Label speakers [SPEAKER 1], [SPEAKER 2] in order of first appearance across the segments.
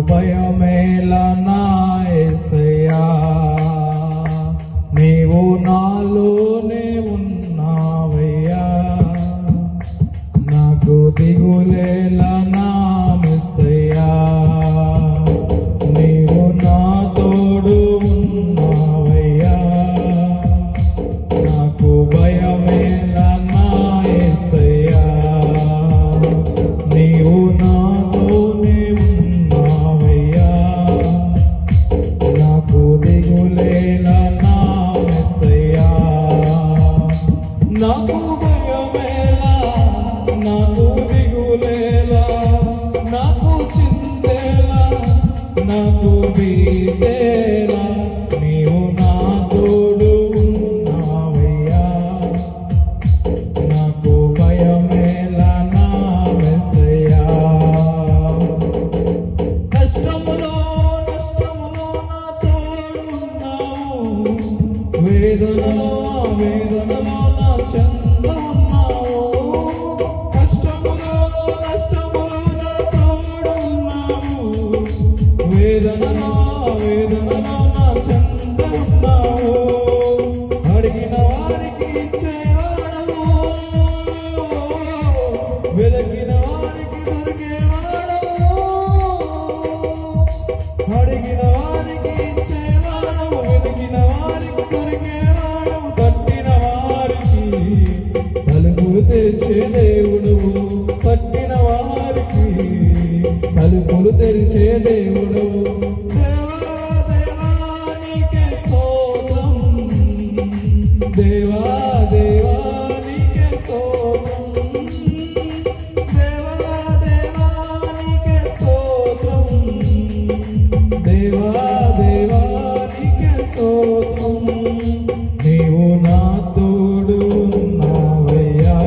[SPEAKER 1] భయమేలా నా యేసయ్యా, నీవు నాలోనే ఉన్నావయ్యా. నాకు దిగులేలా నా మెస్సయ్యా, నీవు నా తోడు ఉన్నావయ్యా. నాకు భయమేలా నా యేసయ్యా, నీవు నాతోనే ఉన్నావయ్యా. నాకు దిగులేలా నా మెస్సయ్యా, నాకు భయమేలా, నాకు దిగులేలా, నాకు చింతేలా, నాకు బీటేలా, నీవు నా తోడు ఉన్నావయ్యా. నాకు భయమేలా నా మెస్సయ్యా. కష్టములో నష్టములో నా తోడున్నావు, వేదనలో వేదనలో నా చెంత ఉన్నావు. కష్టములో నష్టములో నా తోడున్నావు, వేదనలో వేదనలో నా చెంత ఉన్నావు. అడిగిన వారికి ఇచ్చేవాడవు, వెదకిన వారికి దొరికేవాడవు. అడిగిన వారికి ఇచ్చేవాడవు, వెదకిన వారికి దొరికేవాడవు. తట్టిన వారికి తలుపులు తెరిచే దేవుడవు, పట్టిన వారికి తలుపులు తెరిచే దేవుడవు. దేవా దేవా నీకే స్తోత్రం, దేవా దేవా నీకే స్తోత్రం, దేవా దేవా నీకే స్తోత్రం, దేవా దేవా నీకే స్తోత్రం. నీవు నా తోడు ఉన్నావయ్యా,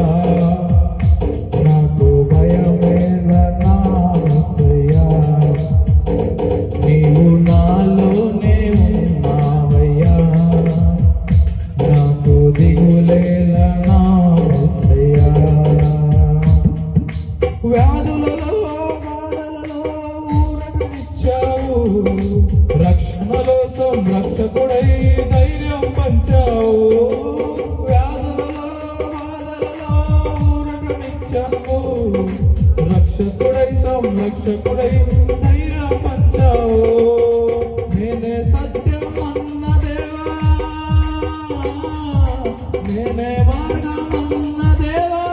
[SPEAKER 1] నాకు భయమేలా నా మెస్సయ్యా. నీవు నాలోనే ఉన్నావయ్యా, నాకు దిగులేలా నా మెస్సయ్యా. వ్యాధులలో బాధలలో ఊరటనిచ్చావు, రక్షణలో సంరక్షకుడై ధైర్యం పంచావు. వ్యాధులలో బాధలలో ఊరటనిచ్చావు, రక్షకుడై సంరక్షకుడై ధైర్యం పంచావు. నేనే సత్యం అన్న దేవా, నేనే మార్గం అన్న దేవా,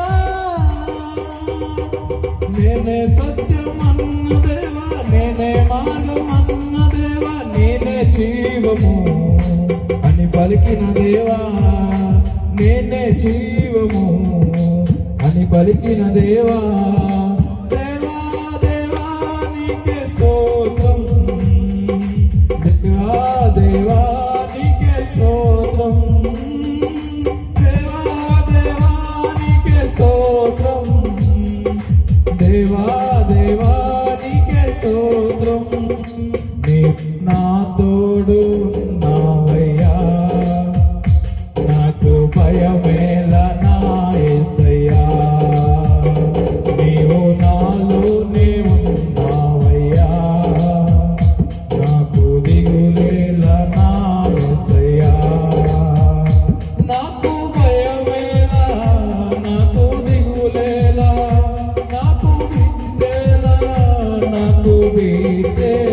[SPEAKER 1] నేనే సత్యం అన్న దేవా, నేనే మార్గం అన్న దేవా, నేనే జీవము అని పలికిన దేవా, నేనే జీవము అని పలికిన దేవా. దేవా దేవా నీకే స్తోత్రం, దేవా దేవా నీకే స్తోత్రం, దేవా దేవా నీకే స్తోత్రం, దేవా దేవా నీకే స్తోత్రం. నీవు నా తోడు ఉన్నావయ్యా, నాకు భయమేలా నా యేసయ్యా. నీవు నాలోనే ఉన్నావయ్యా, నాకు దిగులేలా నా మెస్సయ్యా. నాకు భయమేలా, నాకు దిగులేలా, నాకు బిడ్డేలా, నాకు బీటేలా.